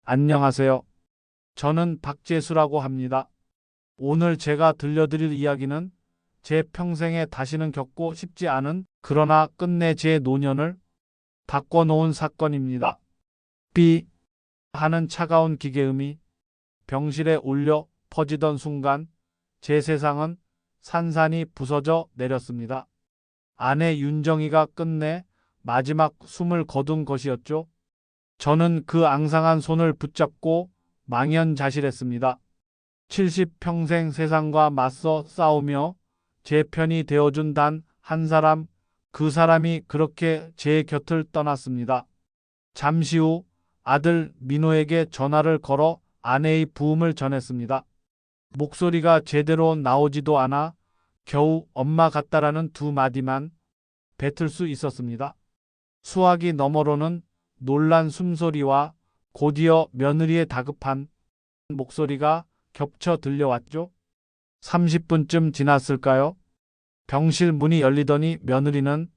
안녕하세요. 저는 박재수라고 합니다. 오늘 제가 들려드릴 이야기는 제 평생에 다시는 겪고 싶지 않은 그러나 끝내 제 노년을 바꿔놓은 사건입니다. 삐 하는 차가운 기계음이 병실에 울려 퍼지던 순간 제 세상은 산산이 부서져 내렸습니다. 아내 윤정이가 끝내 마지막 숨을 거둔 것이었죠. 저는 그 앙상한 손을 붙잡고 망연자실했습니다. 70평생 세상과 맞서 싸우며 제 편이 되어준 단 한 사람, 그 사람이 그렇게 제 곁을 떠났습니다. 잠시 후 아들 민호에게 전화를 걸어 아내의 부음을 전했습니다. 목소리가 제대로 나오지도 않아 겨우 엄마 같다라는 두 마디만 뱉을 수 있었습니다. 수화기 너머로는 놀란 숨소리와 곧이어 며느리의 다급한 목소리가 겹쳐 들려왔죠. 30분쯤 지났을까요? 병실 문이 열리더니 며느리는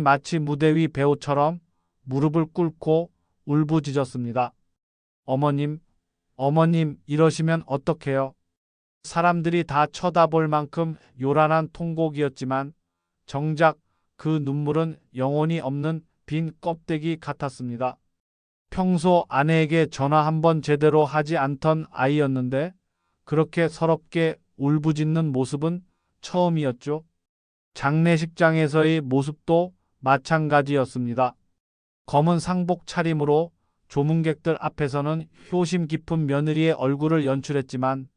마치 무대 위 배우처럼 무릎을 꿇고 울부짖었습니다. 어머님, 어머님 이러시면 어떡해요? 사람들이 다 쳐다볼 만큼 요란한 통곡이었지만 정작 그 눈물은 영혼이 없는 빈 껍데기 같았습니다. 평소 아내에게 전화 한 번 제대로 하지 않던 아이였는데 그렇게 서럽게 울부짖는 모습은 처음이었죠. 장례식장에서의 모습도 마찬가지였습니다. 검은 상복 차림으로 조문객들 앞에서는 효심 깊은 며느리의 얼굴을 연출했지만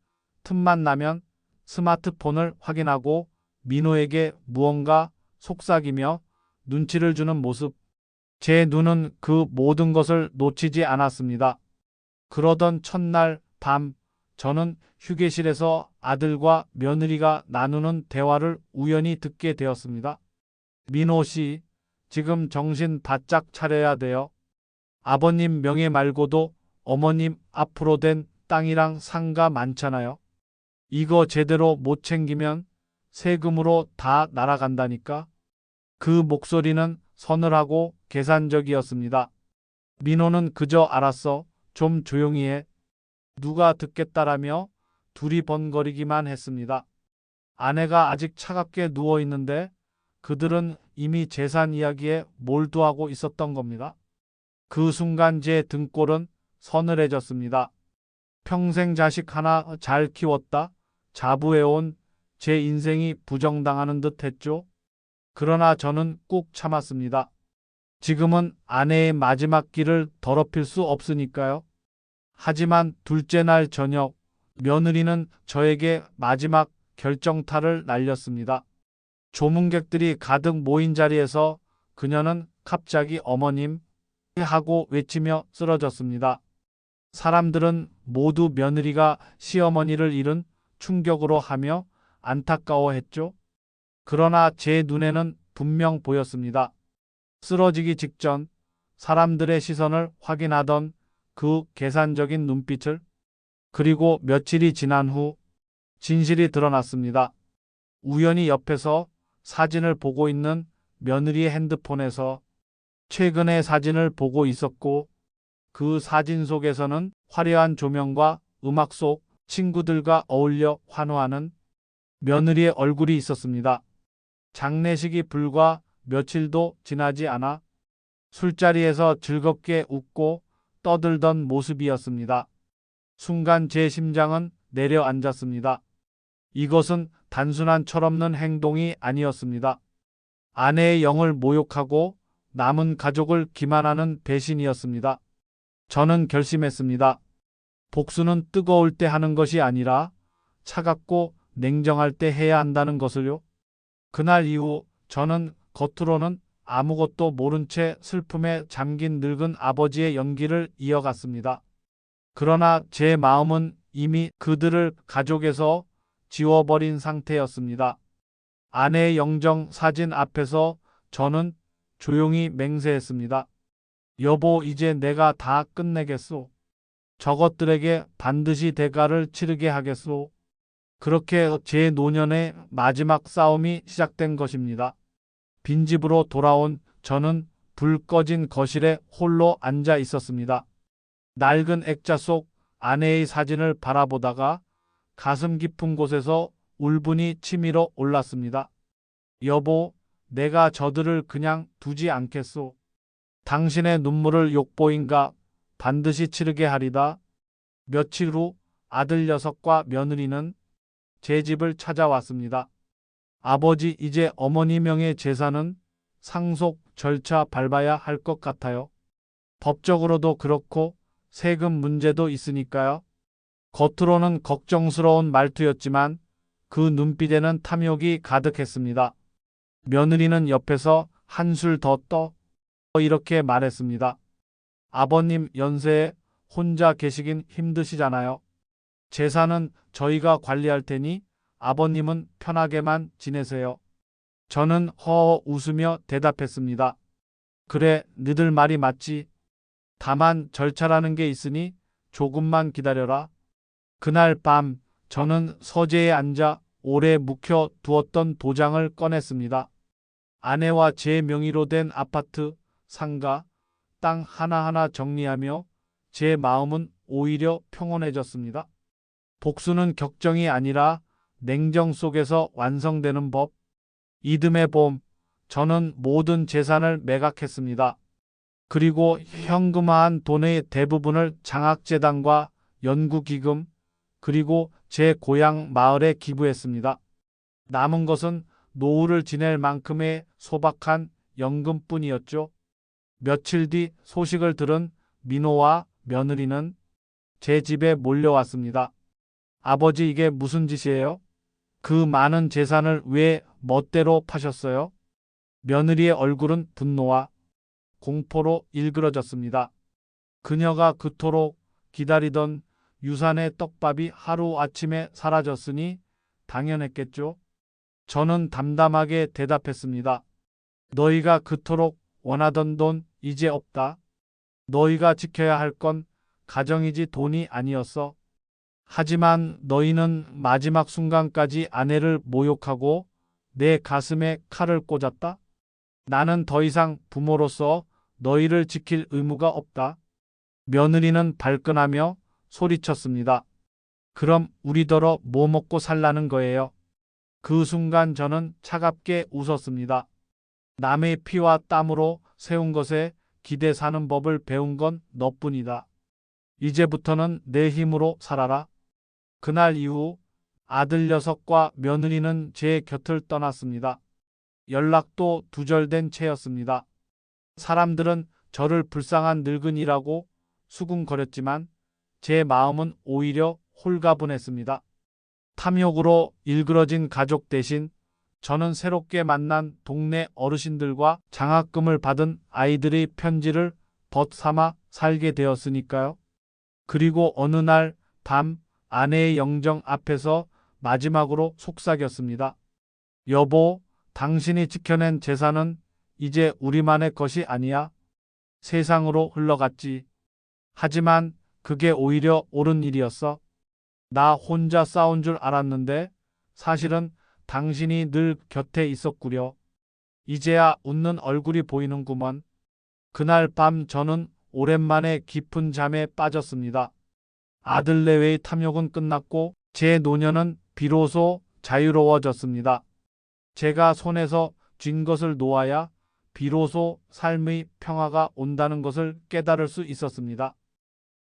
틈만 나면 스마트폰을 확인하고 민호에게 무언가 속삭이며 눈치를 주는 모습. 제 눈은 그 모든 것을 놓치지 않았습니다. 그러던 첫날 밤, 저는 휴게실에서 아들과 며느리가 나누는 대화를 우연히 듣게 되었습니다. 민호 씨, 지금 정신 바짝 차려야 돼요. 아버님 명예 말고도 어머님 앞으로 된 땅이랑 상가 많잖아요. 이거 제대로 못 챙기면 세금으로 다 날아간다니까. 그 목소리는 서늘하고 계산적이었습니다. 민호는 그저 알았어. 좀 조용히 해. 누가 듣겠다라며 둘이 번거리기만 했습니다. 아내가 아직 차갑게 누워 있는데 그들은 이미 재산 이야기에 몰두하고 있었던 겁니다. 그 순간 제 등골은 서늘해졌습니다. 평생 자식 하나 잘 키웠다 자부해온 제 인생이 부정당하는 듯 했죠. 그러나 저는 꾹 참았습니다. 지금은 아내의 마지막 길을 더럽힐 수 없으니까요. 하지만 둘째 날 저녁, 며느리는 저에게 마지막 결정타를 날렸습니다. 조문객들이 가득 모인 자리에서 그녀는 갑자기 어머님 하고 외치며 쓰러졌습니다. 사람들은 모두 며느리가 시어머니를 잃은 충격으로 하며 안타까워했죠. 그러나 제 눈에는 분명 보였습니다. 쓰러지기 직전 사람들의 시선을 확인하던 그 계산적인 눈빛을. 그리고 며칠이 지난 후 진실이 드러났습니다. 우연히 옆에서 사진을 보고 있는 며느리의 핸드폰에서 최근의 사진을 보고 있었고 그 사진 속에서는 화려한 조명과 음악 속 친구들과 어울려 환호하는 며느리의 얼굴이 있었습니다. 장례식이 불과 며칠도 지나지 않아 술자리에서 즐겁게 웃고 떠들던 모습이었습니다. 순간 제 심장은 내려앉았습니다. 이것은 단순한 철없는 행동이 아니었습니다. 아내의 영을 모욕하고 남은 가족을 기만하는 배신이었습니다. 저는 결심했습니다. 복수는 뜨거울 때 하는 것이 아니라 차갑고 냉정할 때 해야 한다는 것을요. 그날 이후 저는 겉으로는 아무것도 모른 채 슬픔에 잠긴 늙은 아버지의 연기를 이어갔습니다. 그러나 제 마음은 이미 그들을 가족에서 지워버린 상태였습니다. 아내의 영정 사진 앞에서 저는 조용히 맹세했습니다. 여보, 이제 내가 다 끝내겠소. 저것들에게 반드시 대가를 치르게 하겠소. 그렇게 제 노년의 마지막 싸움이 시작된 것입니다. 빈집으로 돌아온 저는 불 꺼진 거실에 홀로 앉아 있었습니다. 낡은 액자 속 아내의 사진을 바라보다가 가슴 깊은 곳에서 울분이 치밀어 올랐습니다. 여보, 내가 저들을 그냥 두지 않겠소. 당신의 눈물을 욕보인가 반드시 치르게 하리다. 며칠 후 아들 녀석과 며느리는 제 집을 찾아왔습니다. 아버지, 이제 어머니 명의 재산은 상속 절차 밟아야 할 것 같아요. 법적으로도 그렇고 세금 문제도 있으니까요. 겉으로는 걱정스러운 말투였지만 그 눈빛에는 탐욕이 가득했습니다. 며느리는 옆에서 한술 더 떠 이렇게 말했습니다. 아버님 연세에 혼자 계시긴 힘드시잖아요. 재산은 저희가 관리할 테니 아버님은 편하게만 지내세요. 저는 허허 웃으며 대답했습니다. 그래, 너들 말이 맞지. 다만 절차라는 게 있으니 조금만 기다려라. 그날 밤 저는 서재에 앉아 오래 묵혀 두었던 도장을 꺼냈습니다. 아내와 제 명의로 된 아파트, 상가, 땅 하나하나 정리하며 제 마음은 오히려 평온해졌습니다. 복수는 격정이 아니라 냉정 속에서 완성되는 법. 이듬해 봄, 저는 모든 재산을 매각했습니다. 그리고 현금화한 돈의 대부분을 장학재단과 연구기금, 그리고 제 고향 마을에 기부했습니다. 남은 것은 노후를 지낼 만큼의 소박한 연금뿐이었죠. 며칠 뒤 소식을 들은 민호와 며느리는 제 집에 몰려왔습니다. 아버지, 이게 무슨 짓이에요? 그 많은 재산을 왜 멋대로 파셨어요? 며느리의 얼굴은 분노와 공포로 일그러졌습니다. 그녀가 그토록 기다리던 유산의 떡밥이 하루아침에 사라졌으니 당연했겠죠. 저는 담담하게 대답했습니다. 너희가 그토록 원하던 돈 이제 없다. 너희가 지켜야 할 건 가정이지 돈이 아니었어. 하지만 너희는 마지막 순간까지 아내를 모욕하고 내 가슴에 칼을 꽂았다. 나는 더 이상 부모로서 너희를 지킬 의무가 없다. 며느리는 발끈하며 소리쳤습니다. 그럼 우리더러 뭐 먹고 살라는 거예요? 그 순간 저는 차갑게 웃었습니다. 남의 피와 땀으로 세운 것에 기대 사는 법을 배운 건 너뿐이다. 이제부터는 내 힘으로 살아라. 그날 이후 아들 녀석과 며느리는 제 곁을 떠났습니다. 연락도 두절된 채였습니다. 사람들은 저를 불쌍한 늙은이라고 수군거렸지만 제 마음은 오히려 홀가분했습니다. 탐욕으로 일그러진 가족 대신 저는 새롭게 만난 동네 어르신들과 장학금을 받은 아이들의 편지를 벗삼아 살게 되었으니까요. 그리고 어느 날 밤 아내의 영정 앞에서 마지막으로 속삭였습니다. 여보, 당신이 지켜낸 재산은 이제 우리만의 것이 아니야. 세상으로 흘러갔지. 하지만 그게 오히려 옳은 일이었어. 나 혼자 싸운 줄 알았는데 사실은 당신이 늘 곁에 있었구려. 이제야 웃는 얼굴이 보이는구먼. 그날 밤 저는 오랜만에 깊은 잠에 빠졌습니다. 아들 내외의 탐욕은 끝났고 제 노년은 비로소 자유로워졌습니다. 제가 손에서 쥔 것을 놓아야 비로소 삶의 평화가 온다는 것을 깨달을 수 있었습니다.